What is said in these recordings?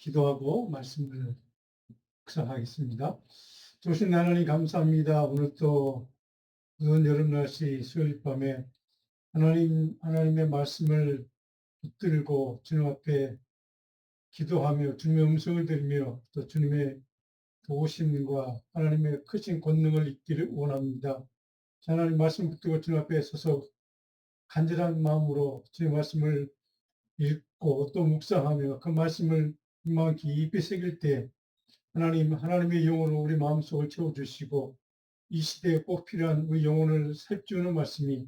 기도하고 말씀을 묵상하겠습니다. 좋으신 하나님 감사합니다. 오늘 또 무더운 여름 날씨 수요일 밤에 하나님의 말씀을 붙들고 주님 앞에 기도하며 주님의 음성을 들으며 또 주님의 도우심과 하나님의 크신 권능을 잊기를 원합니다. 하나님 말씀 붙들고 주님 앞에 서서 간절한 마음으로 주의 말씀을 읽고 또 묵상하며 그 말씀을 마음 깊이 새길 때 하나님의 영혼으로 우리 마음속을 채워주시고 이 시대에 꼭 필요한 우리 영혼을 살찌우는 말씀이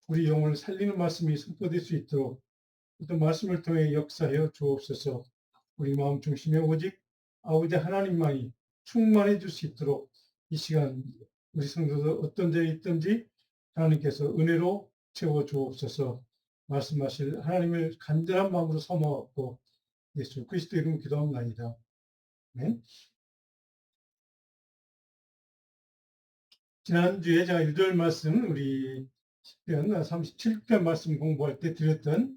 우리 영혼을 살리는 말씀이 선포될 수 있도록 어떤 말씀을 통해 역사하여 주옵소서. 우리 마음 중심에 오직 아버지 하나님만이 충만해 줄 수 있도록 이 시간 우리 성도들 어떤 데에 있든지 하나님께서 은혜로 채워 주옵소서. 말씀하실 하나님을 간절한 마음으로 사모하고 예수 그리스도 이름으로 기도합니다. 네. 지난주에 제가 읽을 말씀, 우리 시편 37편 말씀 공부할 때 드렸던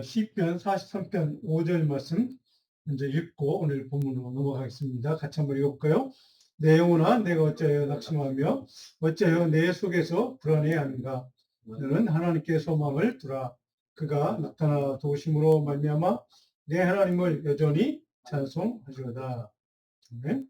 시편 43편 5절 말씀 먼저 읽고 오늘 본문으로 넘어가겠습니다. 같이 한번 읽어볼까요? 내 영혼아 내가 어찌하여 낙심하며 어찌하여 내 속에서 불안해하는가. 너는 하나님께 소망을 두라. 그가 나타나 도우심으로 말미암아 내 하나님을 여전히 찬송하리로다. 네.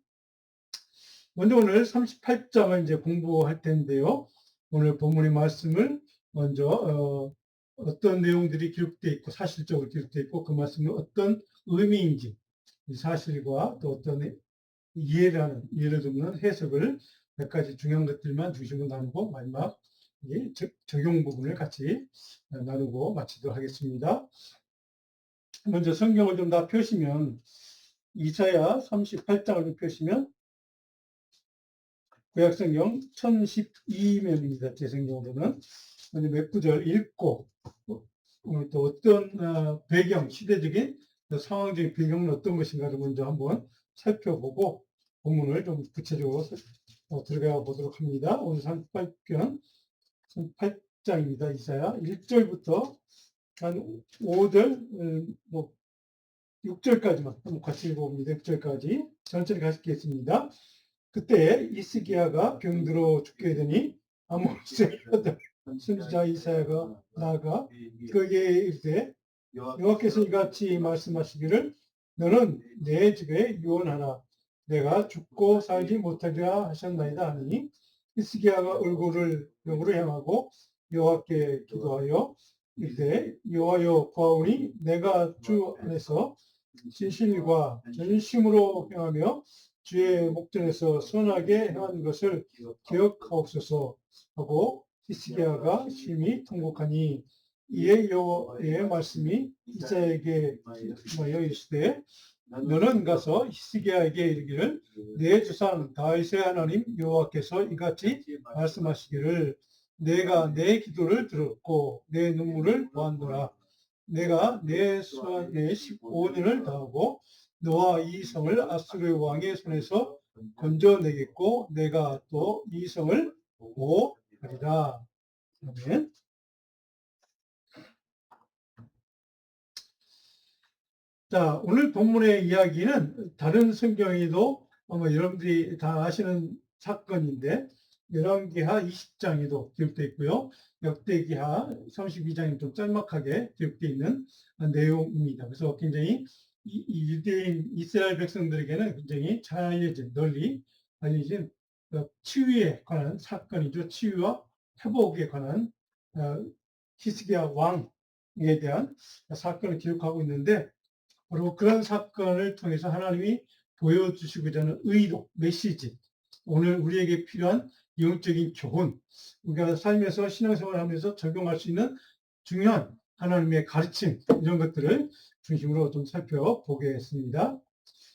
먼저 오늘 38장을 이제 공부할 텐데요. 오늘 본문의 말씀을 먼저 어떤 내용들이 기록되어 있고 사실적으로 기록되어 있고 그 말씀이 어떤 의미인지 이 사실과 또 어떤 이해를 돕는 해석을 몇 가지 중요한 것들만 중심으로 나누고 마지막 적용 부분을 같이 나누고 마치도록 하겠습니다. 먼저 성경을 좀 다 펴시면 이사야 38장을 좀 펴시면 구약성경 1012면입니다. 제 성경으로는. 먼저 몇 구절 읽고 오늘 또 어떤 배경, 시대적인 상황적인 배경은 어떤 것인가를 먼저 한번 살펴보고 본문을 좀 구체적으로 들어가 보도록 합니다. 오늘 38편 38장입니다. 이사야 1절부터 한 5절, 6절까지만 한번 같이 읽어봅니다. 6절까지 천천히 가시겠습니다. 그때 히스기야가 병들어 죽게 되니 아모스의 아들 선지자 이사야가 나아가 그에게 이르되 여호와께서 이같이 말씀하시기를 너는 내 집에 유언하라. 내가 죽고 살지 못하리라 하셨나이다 하니 히스기야가 얼굴을 벽으로 향하고 여호와께 기도하여 이르되 여호와여 구하오니 내가 주 안에서 진실과 전심으로 행하며 주의 목전에서 선하게 행한 것을 기억하옵소서 하고 히스기야가 심히 통곡하니 이에 여호와의 말씀이 이사야에게 임하여 이르시되 너는 가서 히스기야에게 이르기를 내 조상 다윗의 하나님 여호와께서 이같이 말씀하시기를 내가 내 기도를 들었고 내 눈물을 보았노라. 내가 내 수완에 15년을 다하고 너와 이 성을 아수르 왕의 손에서 건져내겠고 내가 또 이 성을 보호하리라. 아멘. 자, 오늘 본문의 이야기는 다른 성경에도 아마 여러분들이 다 아시는 사건인데 열왕기하 20장에도 기록되어 있고요. 역대기하 32장에 좀 짤막하게 기록되어 있는 내용입니다. 그래서 굉장히 이 유대인 이스라엘 백성들에게는 굉장히 잘 알려진 널리 알려진 치유에 관한 사건이죠. 치유와 회복에 관한 히스기야 왕에 대한 사건을 기록하고 있는데 바로 그런 사건을 통해서 하나님이 보여주시고자 하는 의도, 메시지, 오늘 우리에게 필요한 영적인 교훈, 우리가 살면서 신앙생활을 하면서 적용할 수 있는 중요한 하나님의 가르침, 이런 것들을 중심으로 좀 살펴보겠습니다.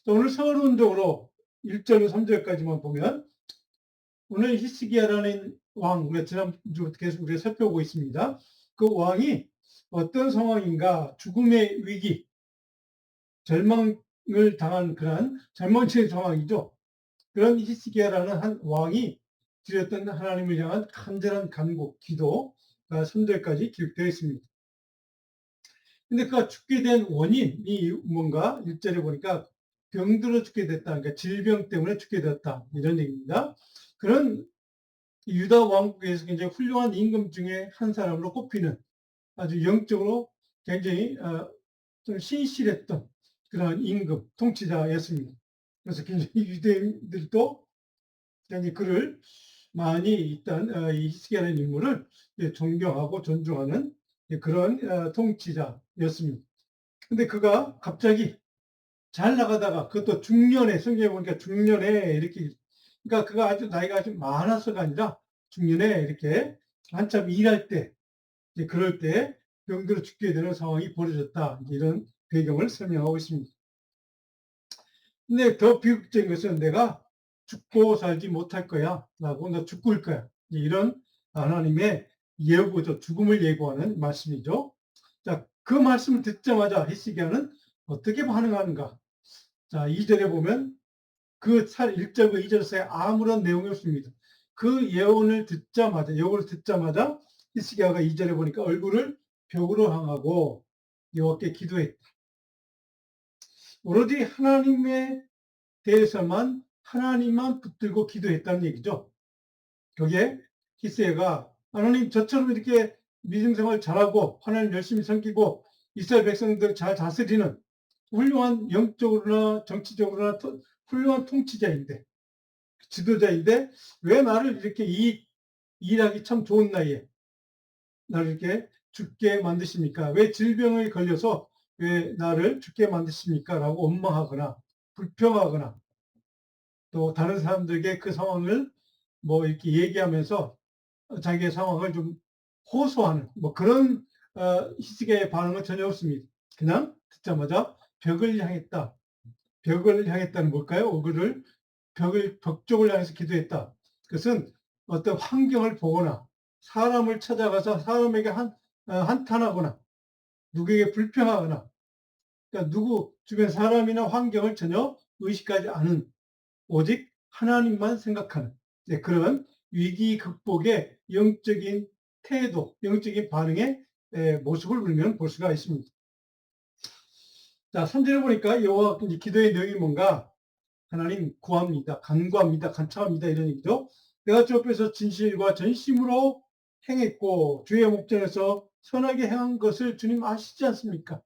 오늘 서론적으로 1절부터 3절까지만 보면 오늘 히스기야라는 왕, 우리가 지난주부터 계속 우리가 살펴보고 있습니다. 그 왕이 어떤 상황인가, 죽음의 위기, 절망을 당한 그런 절망체의 상황이죠. 그런 히스기야라는 한 왕이 드렸던 하나님을 향한 간절한 간구, 기도가 3절까지 기록되어 있습니다. 근데 그가 죽게 된 원인이 뭔가 1절에 보니까 병들어 죽게 됐다. 그러니까 질병 때문에 죽게 됐다. 이런 얘기입니다. 그런 유다 왕국에서 굉장히 훌륭한 임금 중에 한 사람으로 꼽히는 아주 영적으로 굉장히 좀 신실했던 그런 임금, 통치자였습니다. 그래서 굉장히 유대인들도 굉장히 그를 많이 일단 이 히스기야라는 인물을 존경하고 존중하는 그런 통치자였습니다. 근데 그가 갑자기 잘 나가다가 그것도 중년에 성경에 보니까 중년에 이렇게 그러니까 그가 아주 나이가 아주 많아서가 아니라 중년에 이렇게 한참 일할 때 그럴 때 병들어 죽게 되는 상황이 벌어졌다. 이런 배경을 설명하고 있습니다. 근데 더 비극적인 것은 내가 죽고 살지 못할 거야 라고 너 죽을 거야. 이런 하나님의 예고죠. 죽음을 예고하는 말씀이죠. 자, 그 말씀을 듣자마자 히스기야는 어떻게 반응하는가? 자, 2절에 보면 그 1절과 2절 사이에 아무런 내용이 없습니다. 그 예언을 듣자마자 히스기야가 2절에 보니까 얼굴을 벽으로 향하고 여호와께 기도했다. 오로지 하나님에 대해서만 하나님만 붙들고 기도했다는 얘기죠. 거기에 히스기야가 하나님 저처럼 이렇게 믿음 생활 잘하고 하나님 열심히 섬기고 이스라엘 백성들 잘 다스리는 훌륭한 영적으로나 정치적으로나 훌륭한 통치자인데 지도자인데 왜 나를 이렇게 일하기 참 좋은 나이에 나를 이렇게 죽게 만드십니까? 왜 질병에 걸려서 왜 나를 죽게 만드십니까? 라고 원망하거나 불평하거나 또 다른 사람들에게 그 상황을 뭐 이렇게 얘기하면서 자기의 상황을 좀 호소하는 뭐 그런 히스기야의 반응은 전혀 없습니다. 그냥 듣자마자 벽을 향했다. 벽을 향했다는 뭘까요? 벽 쪽을 향해서 기도했다. 그것은 어떤 환경을 보거나 사람을 찾아가서 사람에게 한탄하거나 누구에게 불평하거나 그러니까 누구 주변 사람이나 환경을 전혀 의식하지 않은 오직 하나님만 생각하는 그런 위기 극복의 영적인 태도, 영적인 반응의 모습을 우리는 볼 수가 있습니다. 자, 3절에 보니까 여호와 기도의 내용이 뭔가 하나님 구합니다. 간구합니다. 간청합니다. 이런 얘기죠. 내가 주 앞에서 진실과 전심으로 행했고 주의 목전에서 선하게 행한 것을 주님 아시지 않습니까?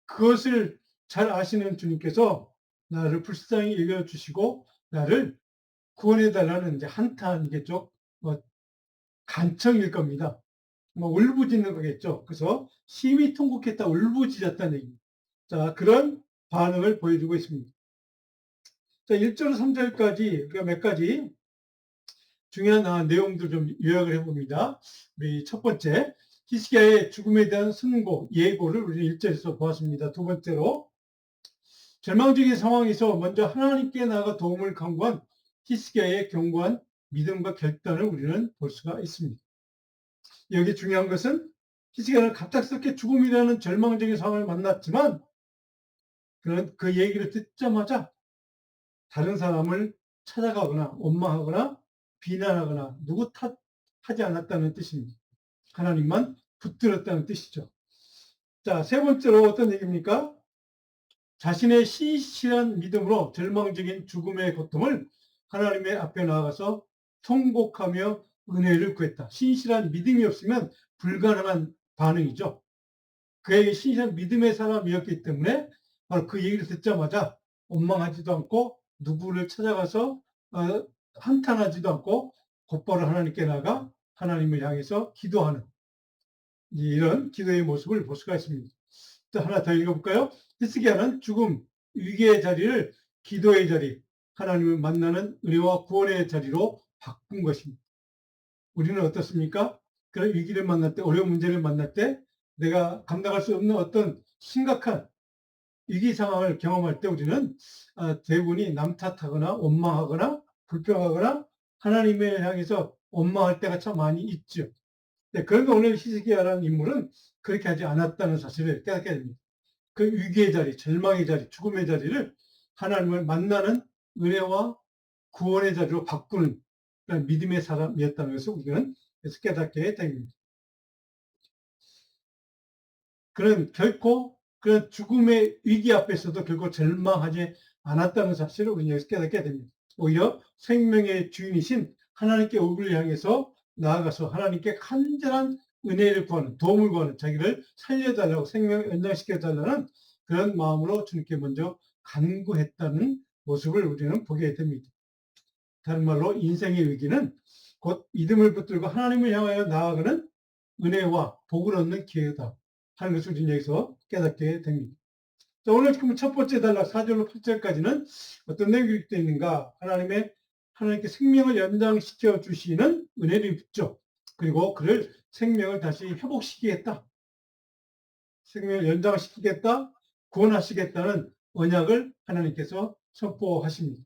그것을 잘 아시는 주님께서 나를 불쌍히 여겨주시고 나를 구원해달라는 이제 한탄이겠죠. 뭐 간청일 겁니다. 뭐 울부짖는 거겠죠. 그래서 심히 통곡했다, 울부짖었다는 얘기입니다. 자, 그런 반응을 보여주고 있습니다. 자, 1절 3절까지 그러니까 몇 가지 중요한 내용들 좀 요약을 해봅니다. 우리 첫 번째, 히스기야의 죽음에 대한 선고, 예고를 우리 1절에서 보았습니다. 두 번째로, 절망적인 상황에서 먼저 하나님께 나아가 도움을 간구한 히스기야의 견고한 믿음과 결단을 우리는 볼 수가 있습니다. 여기 중요한 것은 히스기야는 갑작스럽게 죽음이라는 절망적인 상황을 만났지만 그 얘기를 듣자마자 다른 사람을 찾아가거나 원망하거나 비난하거나 누구 탓하지 않았다는 뜻입니다. 하나님만 붙들었다는 뜻이죠. 자, 세 번째로 어떤 얘기입니까? 자신의 신실한 믿음으로 절망적인 죽음의 고통을 하나님의 앞에 나아가서 통곡하며 은혜를 구했다. 신실한 믿음이 없으면 불가능한 반응이죠. 그에게 신실한 믿음의 사람이었기 때문에 바로 그 얘기를 듣자마자 원망하지도 않고 누구를 찾아가서 한탄하지도 않고 곧바로 하나님께 나가 하나님을 향해서 기도하는 이런 기도의 모습을 볼 수가 있습니다. 또 하나 더 읽어볼까요? 히스기야는 죽음, 위기의 자리를 기도의 자리, 하나님을 만나는 은혜와 구원의 자리로 바꾼 것입니다. 우리는 어떻습니까? 그런 위기를 만날 때, 어려운 문제를 만날 때 내가 감당할 수 없는 어떤 심각한 위기 상황을 경험할 때 우리는 대부분이 남 탓하거나 원망하거나 불평하거나 하나님을 향해서 원망할 때가 참 많이 있죠. 그런데 오늘 히스기야라는 인물은 그렇게 하지 않았다는 사실을 깨닫게 됩니다. 그 위기의 자리, 절망의 자리, 죽음의 자리를 하나님을 만나는 은혜와 구원의 자리로 바꾸는 믿음의 사람이었다는 것을 우리는 깨닫게 됩니다. 그는 결코 그런 죽음의 위기 앞에서도 결코 절망하지 않았다는 사실을 우리는 여기서 깨닫게 됩니다. 오히려 생명의 주인이신 하나님께 우리를 향해서 나아가서 하나님께 간절한 은혜를 구하는, 도움을 구하는, 자기를 살려달라고 생명을 연장시켜달라는 그런 마음으로 주님께 먼저 간구했다는 모습을 우리는 보게 됩니다. 다른 말로 인생의 위기는 곧 믿음을 붙들고 하나님을 향하여 나아가는 은혜와 복을 얻는 기회다 하는 것을 우리는 여기서 깨닫게 됩니다. 자, 오늘 그럼 첫 번째 단락 4절로 8절까지는 어떤 내용이 기록되어 있는가? 하나님께 생명을 연장시켜 주시는 은혜를 입죠. 그리고 그를 생명을 다시 회복시키겠다. 생명을 연장시키겠다. 구원하시겠다는 언약을 하나님께서 선포하십니다.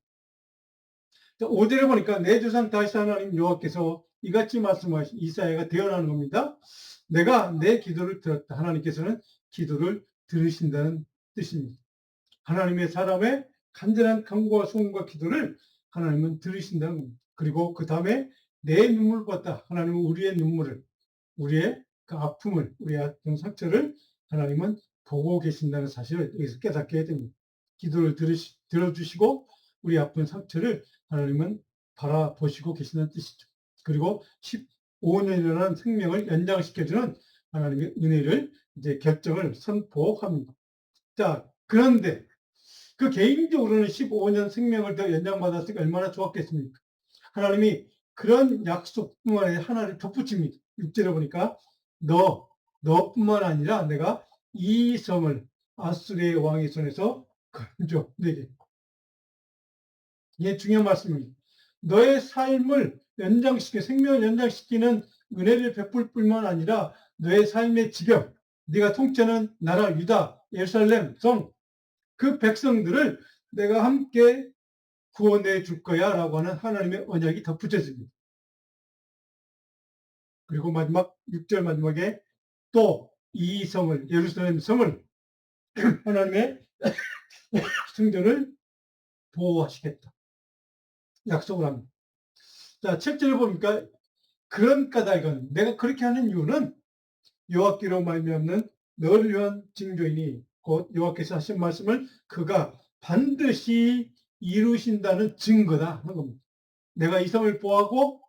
5절에 보니까 내 조상 다윗 하나님 여호와께서 이같이 말씀하신 이사야가 대언하는 겁니다. 내가 내 기도를 들었다. 하나님께서는 기도를 들으신다는 뜻입니다. 하나님의 사람의 간절한 간구와 소원과 기도를 하나님은 들으신다는 겁니다. 그리고 그 다음에 내 눈물을 봤다. 하나님은 우리의 눈물을, 우리의 그 아픔을, 우리의 아픈 상처를 하나님은 보고 계신다는 사실을 여기서 깨닫게 됩니다. 기도를 들어주시고 우리 아픈 상처를 하나님은 바라보시고 계신다는 뜻이죠. 그리고 15년이라는 생명을 연장시켜주는 하나님의 은혜를 이제 결정을 선포합니다. 자, 그런데 그 개인적으로는 15년 생명을 더 연장받았으니까 얼마나 좋았겠습니까? 하나님이 그런 약속뿐만 아니라 하나를 덧붙입니다. 6절에 보니까 너뿐만 아니라 내가 이 성을 아수르의 왕의 손에서 건져 내게. 이게 중요한 말씀입니다. 너의 삶을 생명을 연장시키는 은혜를 베풀 뿐만 아니라 너의 삶의 지경, 네가 통치하는 나라 유다, 예루살렘 성, 그 백성들을 내가 함께 구원해 줄 거야 라고 하는 하나님의 언약이 덧붙여집니다. 그리고 마지막 6절 마지막에 또 이 성을, 예루살렘 성을 하나님의 성전을 보호하시겠다. 약속을 합니다. 자, 7절을 보니까 그런 까닭은 내가 그렇게 하는 이유는 여호와께로 말미암는 너를 위한 징조이니 곧 여호와께서 하신 말씀을 그가 반드시 이루신다는 증거다 하는 겁니다. 내가 이 성을 보호하고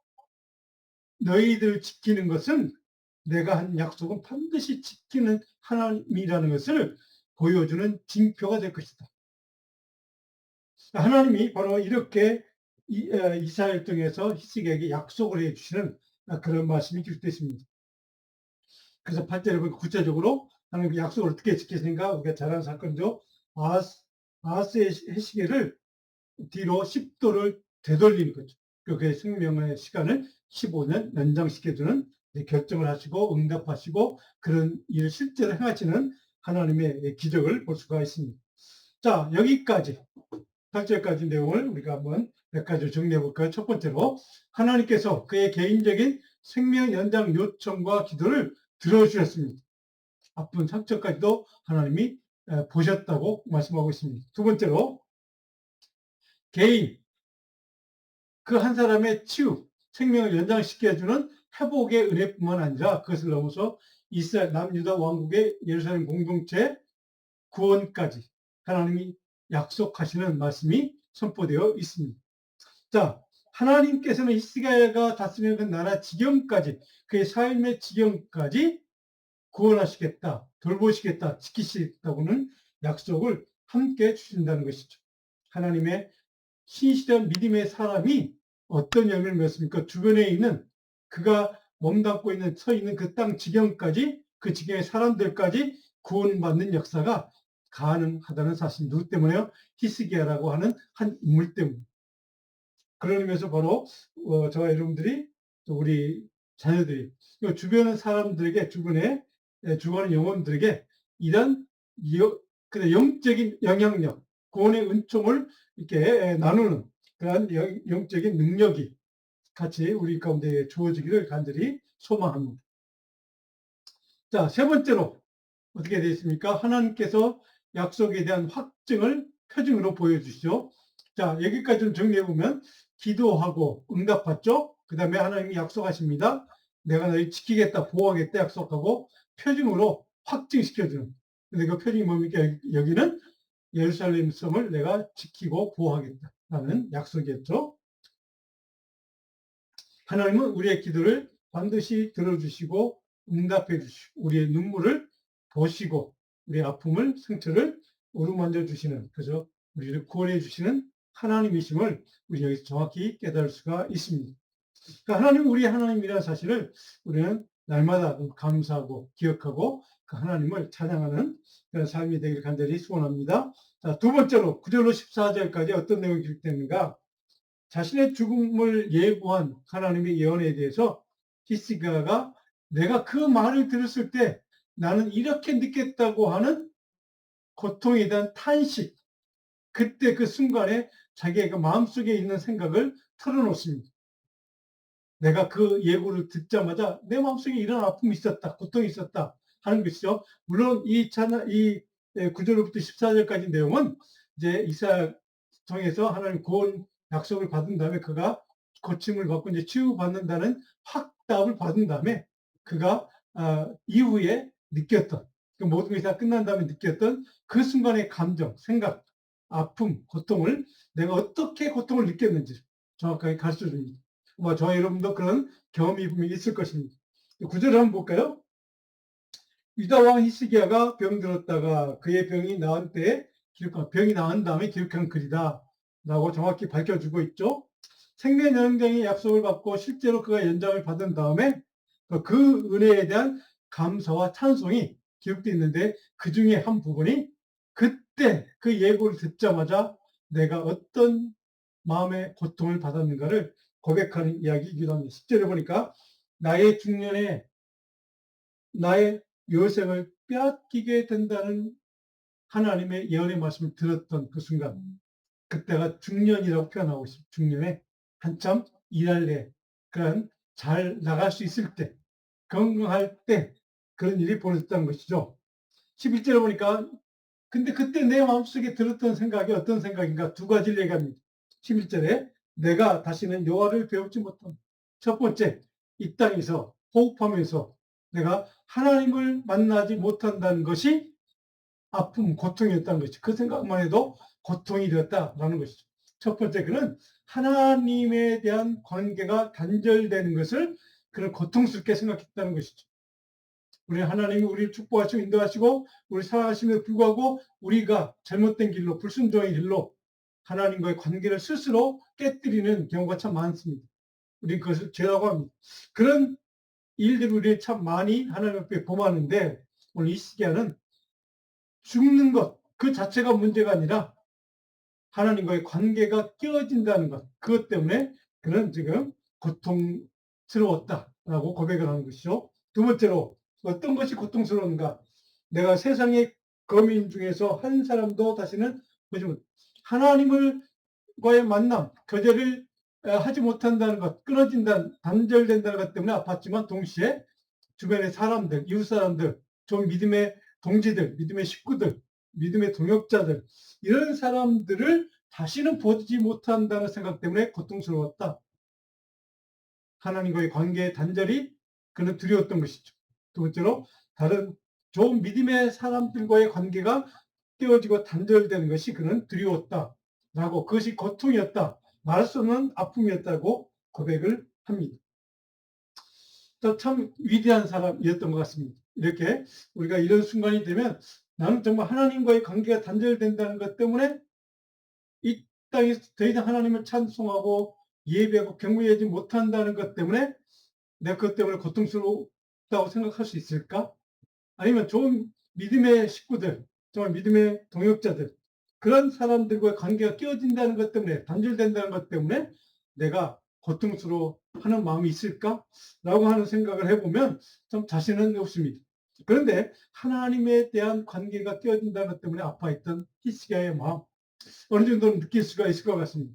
너희들을 지키는 것은 내가 한 약속은 반드시 지키는 하나님이라는 것을 보여주는 징표가 될 것이다. 하나님이 바로 이렇게 이사야를 통해서 히스기야에게 약속을 해주시는 그런 말씀이 기록되어 있습니다. 그래서 8절에 보니까 구체적으로 하나님의 약속을 어떻게 지키시는가 우리가 잘 아는 사건이죠. 아하스의 해시계를 뒤로 10도를 되돌리는 거죠. 그의 생명의 시간을 15년 연장시켜주는 결정을 하시고 응답하시고 그런 일을 실제로 행하시는 하나님의 기적을 볼 수가 있습니다. 자, 여기까지 8절까지 내용을 우리가 한번 몇 가지를 정리해 볼까요? 첫 번째로 하나님께서 그의 개인적인 생명 연장 요청과 기도를 들어주셨습니다. 아픈 상처까지도 하나님이 보셨다고 말씀하고 있습니다. 두 번째로 개인 그 한 사람의 치유, 생명을 연장시켜주는 회복의 은혜뿐만 아니라 그것을 넘어서 이스라엘 남유다 왕국의 예루살렘 공동체 구원까지 하나님이 약속하시는 말씀이 선포되어 있습니다. 자, 하나님께서는 히스기야가 다스리는 그 나라 지경까지 그의 삶의 지경까지 구원하시겠다, 돌보시겠다, 지키시겠다고는 약속을 함께 주신다는 것이죠. 하나님의 신실한 믿음의 사람이 어떤 열매를 맺습니까? 주변에 있는 그가 몸담고 있는 서 있는 그 땅 지경까지 그 지경의 사람들까지 구원받는 역사가 가능하다는 사실. 누구 때문에요? 히스기야라고 하는 한 인물 때문에. 그런 의미에서 바로 저와 여러분들이 또 우리 자녀들이 주변의 사람들에게 주변에 주변의 영혼들에게 이런 영적인 영향력, 구원의 은총을 이렇게 나누는 그런 영적인 능력이 같이 우리 가운데 주어지기를 간절히 소망합니다. 자, 세 번째로 어떻게 되어 있습니까? 하나님께서 약속에 대한 확증을 표징으로 보여주시죠. 자, 여기까지 정리해 보면 기도하고 응답받죠. 그 다음에 하나님이 약속하십니다. 내가 너희 지키겠다, 보호하겠다 약속하고 표징으로 확증시켜주는. 근데 그 표징이 뭡니까? 여기는 예루살렘 성을 내가 지키고 보호하겠다라는 약속이었죠. 하나님은 우리의 기도를 반드시 들어주시고 응답해 주시고 우리의 눈물을 보시고 우리의 아픔을 상처를 어루만져 주시는 그죠? 우리를 구원해 주시는 하나님이심을 우리 여기서 정확히 깨달을 수가 있습니다. 그러니까 하나님은 우리 하나님이라는 사실을 우리는 날마다 감사하고 기억하고 그 하나님을 찬양하는 그런 삶이 되기를 간절히 소원합니다. 자, 두 번째로 9절로 14절까지 어떤 내용이 기록되는가? 자신의 죽음을 예고한 하나님의 예언에 대해서 히스기야가 내가 그 말을 들었을 때 나는 이렇게 느꼈다고 하는 고통에 대한 탄식, 그때 그 순간에 자기의 그 마음속에 있는 생각을 털어놓습니다. 내가 그 예고를 듣자마자 내 마음속에 이런 아픔이 있었다, 고통이 있었다 하는 것이죠. 물론 이 9절부터 14절까지 내용은 이제 이사야 통해서 하나님 구원 약속을 받은 다음에 그가 고침을 받고 이제 치유받는다는 확답을 받은 다음에 그가 이후에 느꼈던 그 모든 것이 다 끝난 다음에 느꼈던 그 순간의 감정, 생각, 아픔, 고통을 내가 어떻게 고통을 느꼈는지 정확하게 가르쳐 줍니다. 저와 여러분도 그런 경험이 분명히 있을 것입니다. 구절을 한번 볼까요? 유다 왕 히스기야가 병들었다가 그의 병이 나은 때에 병이 나은 다음에 기록한 글이다 라고 정확히 밝혀주고 있죠. 생명 연장의 약속을 받고 실제로 그가 연장을 받은 다음에 그 은혜에 대한 감사와 찬송이 기록되어 있는데 그 중에 한 부분이 그때 그 예고를 듣자마자 내가 어떤 마음의 고통을 받았는가를 고백하는 이야기이기도 합니다. 10절에 보니까 나의 중년에 나의 여생을 빼앗기게 된다는 하나님의 예언의 말씀을 들었던 그 순간, 그때가 중년이라고 표현하고 있습니다. 중년에 한참 일할 때, 그런 잘 나갈 수 있을 때, 건강할 때 그런 일이 벌어졌다는 것이죠. 11절에 보니까 근데 그때 내 마음속에 들었던 생각이 어떤 생각인가 두 가지를 얘기합니다. 11절에 내가 다시는 여호와를 배우지 못한 첫 번째 이 땅에서 호흡하면서 내가 하나님을 만나지 못한다는 것이 아픔, 고통이었다는 것이죠. 그 생각만 해도 고통이 되었다라는 것이죠. 첫 번째 그는 하나님에 대한 관계가 단절되는 것을 그런 고통스럽게 생각했다는 것이죠. 우리 하나님이 우리를 축복하시고 인도하시고 우리 살아가심에도 불구하고 우리가 잘못된 길로 불순종의 길로 하나님과의 관계를 스스로 깨뜨리는 경우가 참 많습니다. 우리는 그것을 죄라고 합니다. 그런 일들을 우리 참 많이 하나님 앞에 범하는데 오늘 이 시기에는 죽는 것 그 자체가 문제가 아니라 하나님과의 관계가 깨어진다는 것 그것 때문에 그는 지금 고통스러웠다라고 고백을 하는 것이죠. 두 번째로 어떤 것이 고통스러운가? 내가 세상의 거민 중에서 한 사람도 다시는 보지 못, 하나님과의 만남, 교제를 하지 못한다는 것, 끊어진다는, 단절된다는 것 때문에 아팠지만 동시에 주변의 사람들, 이웃 사람들, 좀 믿음의 동지들, 믿음의 식구들, 믿음의 동역자들, 이런 사람들을 다시는 보지 못한다는 생각 때문에 고통스러웠다. 하나님과의 관계의 단절이 그는 두려웠던 것이죠. 두 번째로 다른 좋은 믿음의 사람들과의 관계가 깨어지고 단절되는 것이 그는 두려웠다라고 그것이 고통이었다. 말할 수 없는 아픔이었다고 고백을 합니다. 참 위대한 사람이었던 것 같습니다. 이렇게 우리가 이런 순간이 되면 나는 정말 하나님과의 관계가 단절된다는 것 때문에 이 땅에서 더 이상 하나님을 찬송하고 예배하고 경배하지 못한다는 것 때문에 내가 그것 때문에 고통스럽다고 생각할 수 있을까? 아니면 좋은 믿음의 식구들, 정말 믿음의 동역자들, 그런 사람들과의 관계가 깨어진다는 것 때문에, 단절된다는 것 때문에 내가 고통스러워하는 마음이 있을까? 라고 하는 생각을 해보면 좀 자신은 없습니다. 그런데 하나님에 대한 관계가 깨어진다는 것 때문에 아파했던 히스기야의 마음, 어느 정도는 느낄 수가 있을 것 같습니다.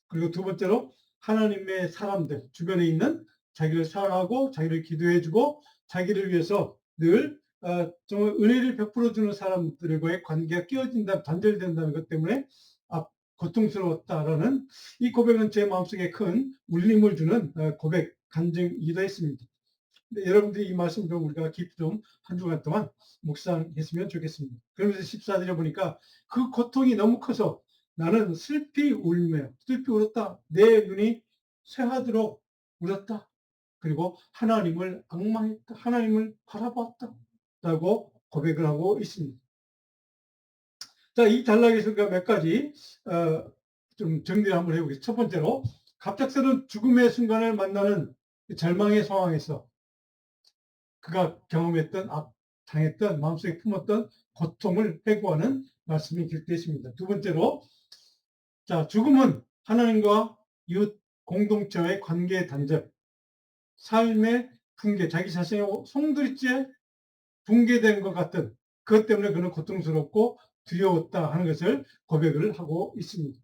그리고 두 번째로 하나님의 사람들, 주변에 있는 자기를 사랑하고 자기를 기도해주고 자기를 위해서 늘 정말 은혜를 베풀어주는 사람들과의 관계가 깨어진다, 단절된다는 것 때문에 고통스러웠다라는 이 고백은 제 마음속에 큰 울림을 주는 고백, 간증이기도 했습니다. 여러분들이 이 말씀 좀 우리가 깊이 좀 한 주간 동안 묵상했으면 좋겠습니다. 그러면서 14절에 보니까 그 고통이 너무 커서 나는 슬피 울었다. 내 눈이 쇠하도록 울었다. 그리고 하나님을 앙망했다. 하나님을 바라봤다. 라고 고백을 하고 있습니다. 자, 이 단락에서 몇 가지 좀 정리를 한번 해보겠습니다. 첫 번째로 갑작스러운 죽음의 순간을 만나는 절망의 상황에서 그가 경험했던, 당했던, 마음속에 품었던 고통을 회고하는 말씀이 기록되어 있습니다. 두 번째로, 자, 죽음은 하나님과 이웃 공동체의 관계의 단절, 삶의 붕괴, 자기 자신의 송두리째 붕괴된 것 같은, 그것 때문에 그는 고통스럽고 두려웠다 하는 것을 고백을 하고 있습니다.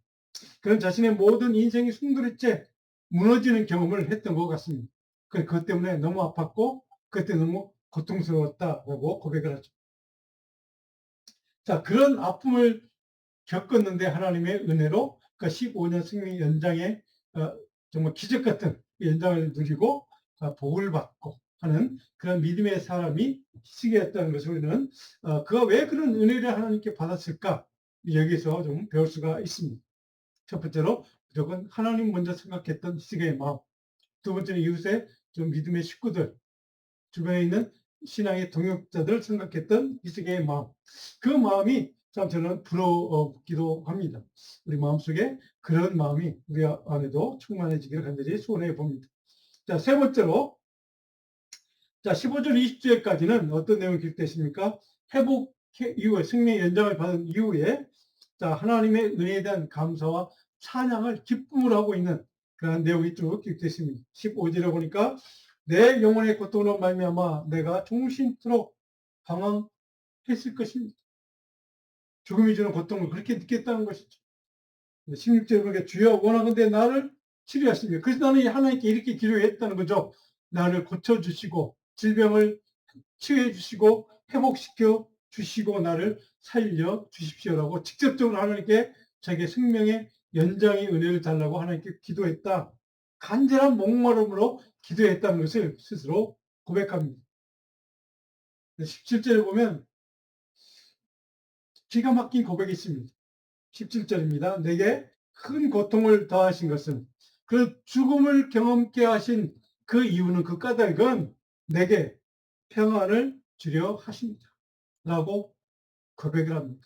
그는 자신의 모든 인생이 송두리째 무너지는 경험을 했던 것 같습니다. 그것 때문에 너무 아팠고, 그때 너무 고통스러웠다라고 고백을 하죠. 자, 그런 아픔을 겪었는데 하나님의 은혜로 그 15년 승리 연장의 정말 기적 같은 연장을 누리고 복을 받고 하는 그런 믿음의 사람이 희생했다는 것을 우리는 그가 왜 그런 은혜를 하나님께 받았을까 여기서 좀 배울 수가 있습니다. 첫 번째로 무조건 하나님 먼저 생각했던 희생의 마음. 두 번째는 이웃의 좀 믿음의 식구들, 주변에 있는 신앙의 동역자들을 생각했던 희생의 마음. 그 마음이 참 저는 부러웠기도 합니다. 우리 마음속에 그런 마음이 우리 안에도 충만해지기를 간절히 소원해 봅니다. 자, 세 번째로, 자, 15절, 20절까지는 어떤 내용이 기록되십니까? 회복 이후에, 승리 연장을 받은 이후에, 자, 하나님의 은혜에 대한 감사와 찬양을 기쁨으로 하고 있는 그런 내용이 쭉 기록되어 있습니다. 15절에 보니까 내 영혼의 고통으로 말미암아 내가 종신토록 방황했을 것입니다. 죽음이 주는 고통을 그렇게 느꼈다는 것이죠. 16절에 보니까 주여 원하건대 나를 치료하십니다. 그래서 나는 하나님께 이렇게 기도했다는 거죠. 나를 고쳐주시고 질병을 치유해 주시고 회복시켜 주시고 나를 살려 주십시오라고 직접적으로 하나님께 자기의 생명의 연장의 은혜를 달라고 하나님께 기도했다. 간절한 목마름으로 기도했다는 것을 스스로 고백합니다. 17절에 보면 기가 막힌 고백이 있습니다. 17절입니다. 내게 큰 고통을 더하신 것은 그 죽음을 경험케 하신 그 이유는 그 까닭은 내게 평안을 주려 하십니다. 라고 고백을 합니다.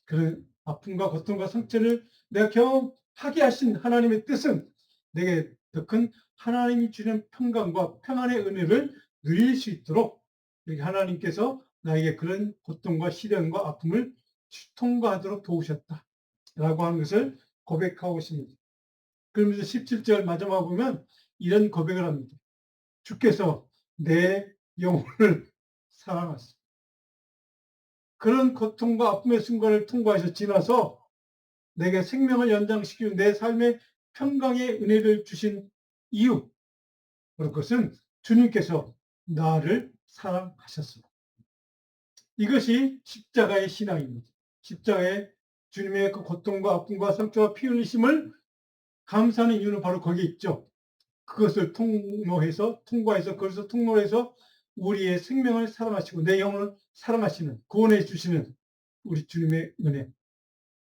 그런 아픔과 고통과 상처를 내가 경험하게 하신 하나님의 뜻은 내게 더 큰 하나님이 주는 평강과 평안의 은혜를 누릴 수 있도록 하나님께서 나에게 그런 고통과 시련과 아픔을 통과하도록 도우셨다. 라고 하는 것을 고백하고 있습니다. 그러면서 17절 마지막 보면 이런 고백을 합니다. 주께서 내 영혼을 사랑하시고 그런 고통과 아픔의 순간을 통과해서 지나서 내게 생명을 연장시키는 내 삶의 평강의 은혜를 주신 이유, 그것은 주님께서 나를 사랑하셨습니다. 이것이 십자가의 신앙입니다. 십자가의 주님의 그 고통과 아픔과 상처와 피 흘리심을 감사하는 이유는 바로 거기에 있죠. 그것을 통과해서 그것을 통로해서 우리의 생명을 사랑하시고 내 영혼을 사랑하시는, 구원해 주시는 우리 주님의 은혜.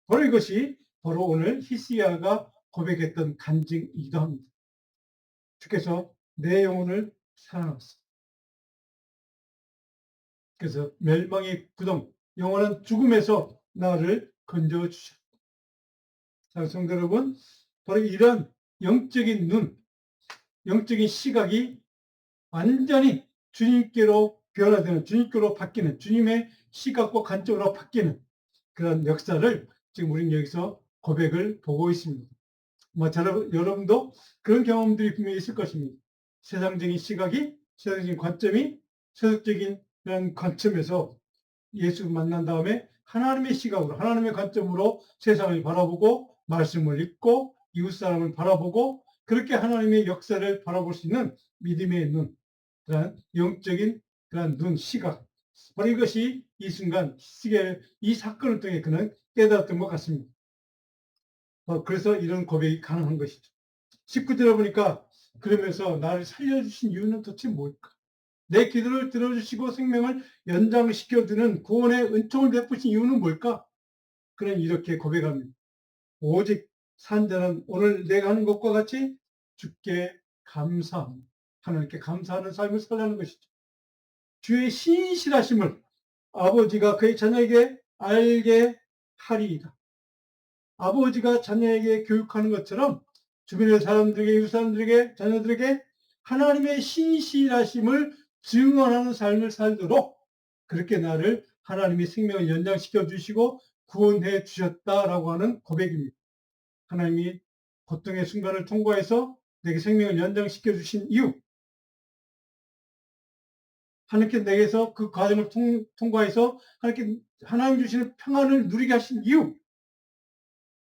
바로 이것이 바로 오늘 히스기야가 고백했던 간증이기도 합니다. 주께서 내 영혼을 사랑하셨습니다. 그래서 멸망의 구덩, 영원한 죽음에서 나를 건져주셨다. 자, 성도 여러분, 바로 이런 영적인 눈, 영적인 시각이 완전히 주님께로 변화되는, 주님께로 바뀌는, 주님의 시각과 관점으로 바뀌는 그런 역사를 지금 우리는 여기서 고백을 보고 있습니다. 여러분도 그런 경험들이 분명히 있을 것입니다. 세상적인 시각이, 세상적인 관점이, 세속적인 그런 관점에서 예수 만난 다음에 하나님의 시각으로, 하나님의 관점으로 세상을 바라보고, 말씀을 읽고, 이웃 사람을 바라보고, 그렇게 하나님의 역사를 바라볼 수 있는 믿음의 눈, 그런 영적인 그런 눈, 시각. 바로 이것이 이 순간, 이 사건을 통해 그는 깨달았던 것 같습니다. 그래서 이런 고백이 가능한 것이죠. 19절에 보니까 그러면서 나를 살려주신 이유는 도대체 뭘까? 내 기도를 들어주시고 생명을 연장시켜주는 구원의 은총을 베푸신 이유는 뭘까? 그는 이렇게 고백합니다. 오직 산 자는 오늘 내가 하는 것과 같이 주께 감사합니다. 하나님께 감사하는 삶을 살라는 것이죠. 주의 신실하심을 아버지가 그의 자녀에게 알게 하리이다. 아버지가 자녀에게 교육하는 것처럼 주변의 사람들에게, 이웃 사람들에게, 자녀들에게 하나님의 신실하심을 증언하는 삶을 살도록 그렇게 나를 하나님이 생명을 연장시켜 주시고 구원해 주셨다라고 하는 고백입니다. 하나님이 고통의 순간을 통과해서 내게 생명을 연장시켜 주신 이유, 하나님께 내게서 그 과정을 통과해서 하나님 주시는 평안을 누리게 하신 이유,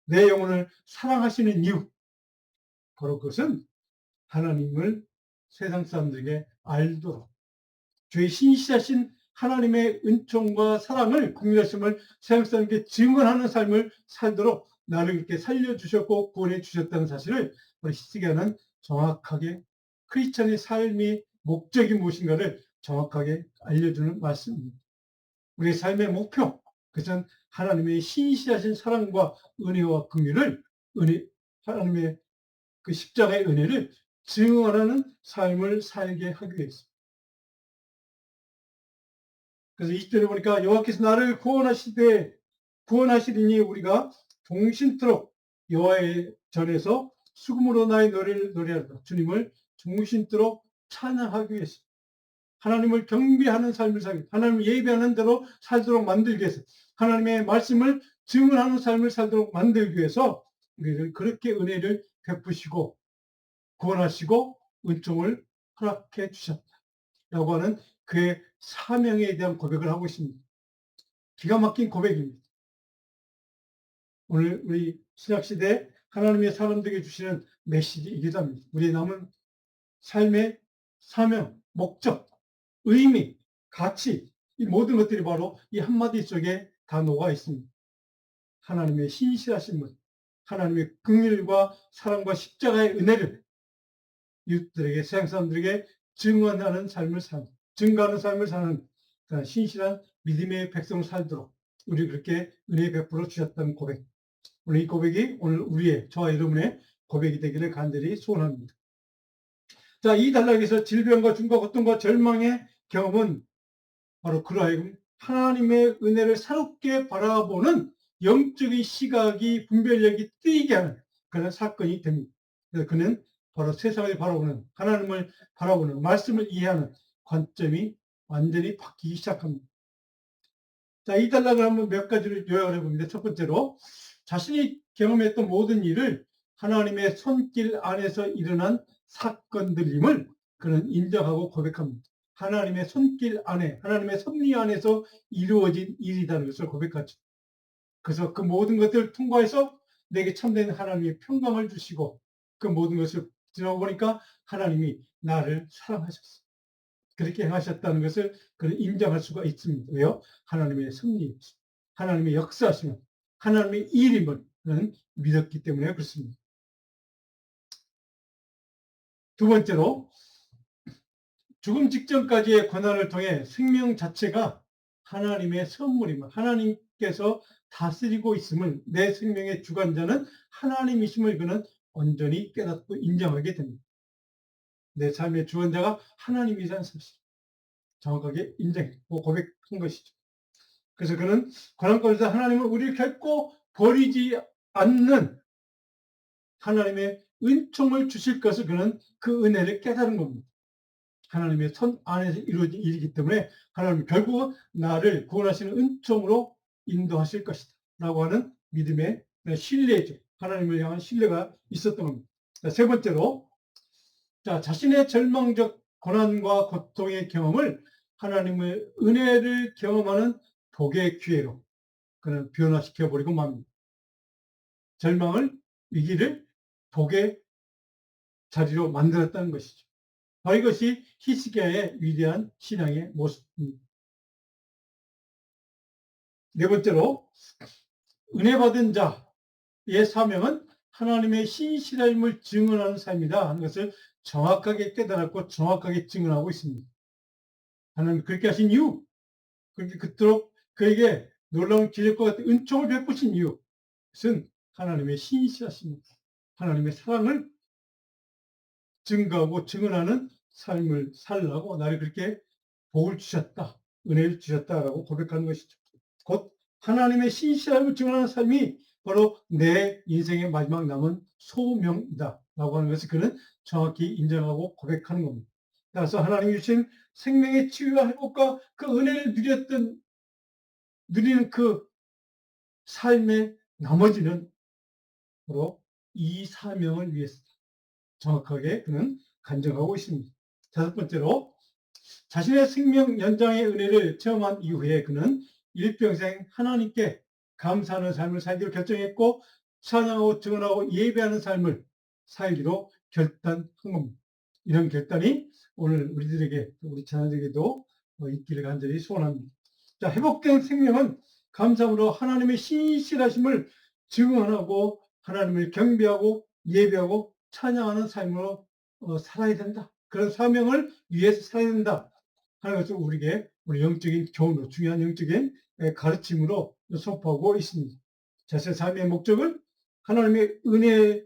내 영혼을 사랑하시는 이유, 바로 그것은 하나님을 세상 사람들에게 알도록 주의 신실하신 하나님의 은총과 사랑을, 긍휼하심을 세상 사람에게 증언하는 삶을 살도록 나를 이렇게 살려주셨고 구원해 주셨다는 사실을 우리 히스기야는 정확하게 크리스찬의 삶의 목적이 무엇인가를 정확하게 알려주는 말씀입니다. 우리의 삶의 목표, 그것은 하나님의 신실하신 사랑과 은혜와 긍휼을 하나님의 그 십자가의 은혜를 증언하는 삶을 살게 하기 위해서. 그래서 20절에 보니까 여호와께서 나를 구원하시리니 우리가 종신토록 여호와의 전에서 수금으로 나의 노래를 노래하다. 주님을 종신토록 찬양하기 위해서. 하나님을 경배하는 삶을 살기, 하나님을 예배하는 대로 살도록 만들기 위해서, 하나님의 말씀을 증언하는 삶을 살도록 만들기 위해서 우리를 그렇게 은혜를 베푸시고 구원하시고 은총을 허락해 주셨다라고 하는 그의 사명에 대한 고백을 하고 있습니다. 기가 막힌 고백입니다. 오늘 우리 신약시대 하나님의 사람들에게 주시는 메시지이기도 합니다. 우리의 남은 삶의 사명, 목적, 의미, 가치, 이 모든 것들이 바로 이 한마디 속에 다 녹아 있습니다. 하나님의 신실하심을, 하나님의 긍휼과 사랑과 십자가의 은혜를 이웃들에게, 세상 사람들에게 증언하는 삶을 증거하는 삶을 사는 신실한 믿음의 백성을 살도록 우리 그렇게 은혜 베풀어 주셨다는 고백. 오늘 이 고백이 오늘 저와 여러분의 고백이 되기를 간절히 소원합니다. 자, 이 단락에서 질병과 중과 고통과 절망의 경험은 바로 그러하여금 하나님의 은혜를 새롭게 바라보는 영적인 시각이 분별력이 뜨이게 하는 그런 사건이 됩니다. 그래서 그는 바로 세상을 바라보는, 하나님을 바라보는, 말씀을 이해하는 관점이 완전히 바뀌기 시작합니다. 자, 이 단락을 한번 몇 가지를 요약을 해봅니다. 첫 번째로 자신이 경험했던 모든 일을 하나님의 손길 안에서 일어난 사건들임을 그는 인정하고 고백합니다. 하나님의 손길 안에, 하나님의 섭리 안에서 이루어진 일이라는 것을 고백하죠. 그래서 그 모든 것들을 통과해서 내게 참된 하나님의 평강을 주시고 그 모든 것을 지나고 보니까 하나님이 나를 사랑하셨어. 그렇게 행하셨다는 것을 그는 인정할 수가 있습니다. 왜요? 하나님의 섭리, 하나님의 역사하심을, 하나님의 일임을 그는 믿었기 때문에 그렇습니다. 두 번째로 죽음 직전까지의 고난을 통해 생명 자체가 하나님의 선물임을, 하나님께서 다스리고 있음을, 내 생명의 주관자는 하나님이심을 그는 온전히 깨닫고 인정하게 됩니다. 내 삶의 주관자가 하나님이라는 사실 정확하게 인정했고 고백한 것이죠. 그래서 그는 고난 가운데서 하나님은 우리를 결코 버리지 않는 하나님의 은총을 주실 것을 그는 그 은혜를 깨달은 겁니다. 하나님의 손 안에서 이루어진 일이기 때문에 하나님 결국은 나를 구원하시는 은총으로 인도하실 것이다 라고 하는 믿음의 신뢰죠. 하나님을 향한 신뢰가 있었던 겁니다. 세 번째로 자신의 절망적 고난과 고통의 경험을 하나님의 은혜를 경험하는 복의 기회로 그는 변화시켜 버리고 맙니다. 절망을, 위기를 복의 자리로 만들었다는 것이죠. 바로 이것이 히스기야의 위대한 신앙의 모습입니다. 네 번째로 은혜 받은 자의 사명은 하나님의 신실함을 증언하는 삶이다 하는 것을 정확하게 깨달았고 정확하게 증언하고 있습니다. 하나님 그렇게 하신 이유, 그렇게 그토록 그에게 놀라운 기적과 같은 은총을 베푸신 이유는 하나님의 신실하심, 하나님의 사랑을 증거하고 증언하는 삶을 살라고 나를 그렇게 복을 주셨다, 은혜를 주셨다라고 고백하는 것이죠. 곧 하나님의 신실함을 증언하는 삶이 바로 내 인생의 마지막 남은 소명이다라고 하는 것을 그는 정확히 인정하고 고백하는 겁니다. 따라서 하나님이 주신 생명의 치유와 회복과 그 은혜를 누리는 그 삶의 나머지는 바로 이 사명을 위해서 정확하게 그는 간증하고 있습니다. 다섯 번째로 자신의 생명 연장의 은혜를 체험한 이후에 그는 일평생 하나님께 감사하는 삶을 살기로 결정했고 찬양하고 증언하고 예배하는 삶을 살기로 결단한 겁니다. 이런 결단이 오늘 우리들에게, 우리 자녀들에게도 있기를 간절히 소원합니다. 자, 회복된 생명은 감사함으로 하나님의 신실하심을 증언하고 하나님을 경배하고 예배하고 찬양하는 삶으로 살아야 된다. 그런 사명을 위해서 살아야 된다 하는 것을 우리에게 우리 영적인 교훈으로, 중요한 영적인 가르침으로 선포하고 있습니다. 자신의 삶의 목적을 하나님의 은혜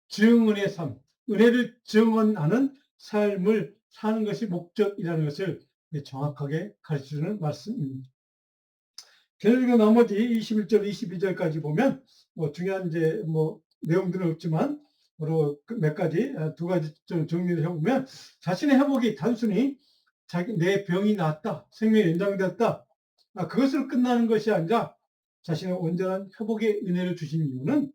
증언의 삶, 은혜를 증언하는 삶을 사는 것이 목적이라는 것을 정확하게 가르치는 말씀입니다. 그리고 나머지 21절, 22절까지 보면 중요한 이제 내용들은 없지만 몇 가지, 두 가지 좀 정리를 해보면 자신의 회복이 단순히 내 병이 나았다, 생명이 연장되었다, 그것으로 끝나는 것이 아니라 자신의 온전한 회복의 은혜를 주신 이유는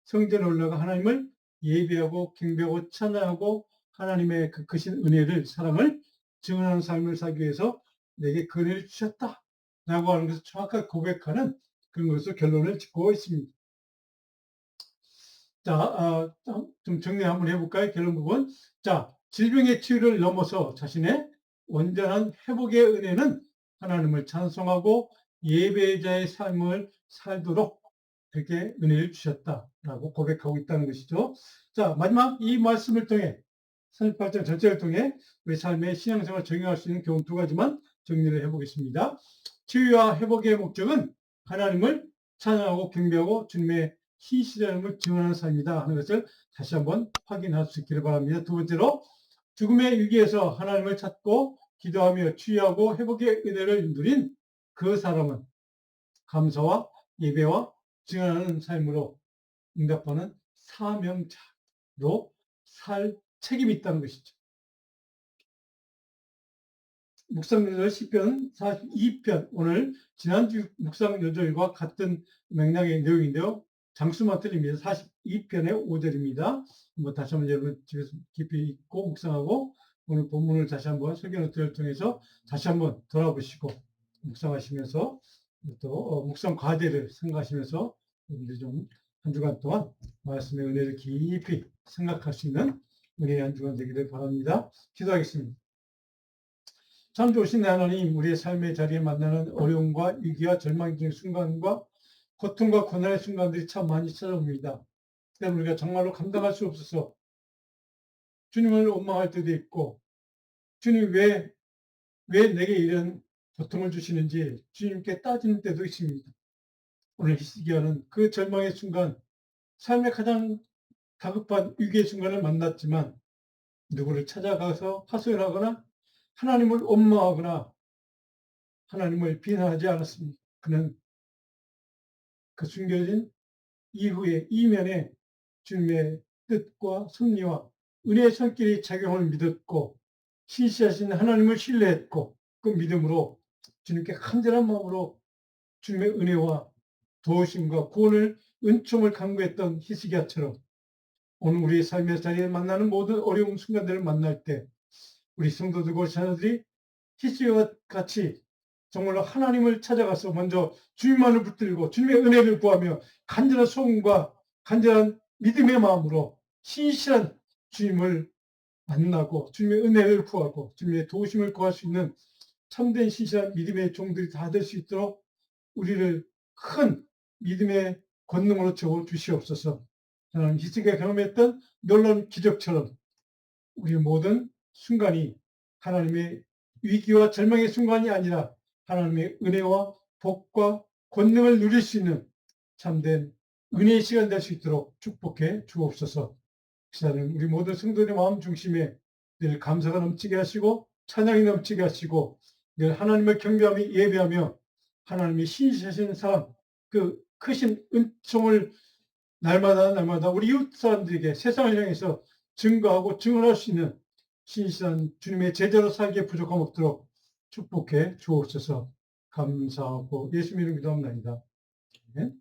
성전에 올라가 하나님을 예배하고 경배하고 찬양하고 하나님의 그 크신 은혜를, 사랑을 증언하는 삶을 살기 위해서 내게 그 은혜를 주셨다 라고 하는 것을 정확하게 고백하는 그런 것으로 결론을 짓고 있습니다. 자, 좀 정리 한번 해볼까요? 결론 부분. 자, 질병의 치유를 넘어서 자신의 온전한 회복의 은혜는 하나님을 찬송하고 예배자의 삶을 살도록 그렇게 은혜를 주셨다라고 고백하고 있다는 것이죠. 자, 마지막 이 말씀을 통해 38장 전체를 통해 우리 삶의 신앙생활을 적용할 수 있는 교훈 두 가지만 정리를 해보겠습니다. 치유와 회복의 목적은 하나님을 찬양하고 경배하고 주님의 신실함을 증언하는 삶이다 하는 것을 다시 한번 확인할 수 있기를 바랍니다. 두 번째로 죽음의 위기에서 하나님을 찾고 기도하며 치유하고 회복의 은혜를 누린 그 사람은 감사와 예배와 증언하는 삶으로 응답하는 사명자로 살 책임이 있다는 것이죠. 묵상요절 시편 42편, 오늘 지난주 묵상요절과 같은 맥락의 내용인데요. 장수만 틀립니다. 42편의 5절입니다. 다시 한번 여러분 집에서 깊이 읽고 묵상하고 오늘 본문을 다시 한번 설교노트를 통해서 다시 한번 돌아보시고 묵상하시면서 또 묵상 과제를 생각하시면서 여러분들이 좀 한 주간 동안 말씀의 은혜를 깊이 생각할 수 있는 은혜의 한 주간 되기를 바랍니다. 기도하겠습니다. 참 좋으신 하나님, 우리의 삶의 자리에 만나는 어려움과 위기와 절망적인 순간과 고통과 고난의 순간들이 참 많이 찾아옵니다. 때문에 우리가 정말로 감당할 수 없어서 주님을 원망할 때도 있고, 주님 왜 내게 이런 고통을 주시는지 주님께 따지는 때도 있습니다. 오늘 히스기야는 그 절망의 순간, 삶의 가장 다급한 위기의 순간을 만났지만 누구를 찾아가서 하소연하거나 하나님을 원망하거나 하나님을 비난하지 않았습니다. 그는 그 숨겨진 이후에 이면에 주님의 뜻과 섭리와 은혜의 손길이 작용을 믿었고 신실하신 하나님을 신뢰했고 그 믿음으로 주님께 간절한 마음으로 주님의 은혜와 도우심과 구원을 은총을 간구했던 히스기야처럼 오늘 우리의 삶의 자리에 만나는 모든 어려운 순간들을 만날 때 우리 성도들과 자녀들이 히스기야와 같이 정말로 하나님을 찾아가서 먼저 주님만을 붙들고 주님의 은혜를 구하며 간절한 소원과 간절한 믿음의 마음으로 신실한 주님을 만나고 주님의 은혜를 구하고 주님의 도우심을 구할 수 있는 참된 신실한 믿음의 종들이 다 될 수 있도록 우리를 큰 믿음의 권능으로 채워 주시옵소서. 하나님 히스기야가 경험했던 놀라운 기적처럼 우리 모든 순간이 하나님의 위기와 절망의 순간이 아니라 하나님의 은혜와 복과 권능을 누릴 수 있는 참된 은혜의 시간 될 수 있도록 축복해 주옵소서. 시간은 우리 모든 성도의 마음 중심에 늘 감사가 넘치게 하시고 찬양이 넘치게 하시고 늘 하나님을 경배하며 예배하며 하나님의 신실하신 사람, 그 크신 은총을 날마다 우리 이웃 사람들에게 세상을 향해서 증거하고 증언할 수 있는 신실한 주님의 제자로 살기에 부족함 없도록 축복해 주옵소서. 감사하고 예수 이름으로 기도합니다. 아멘.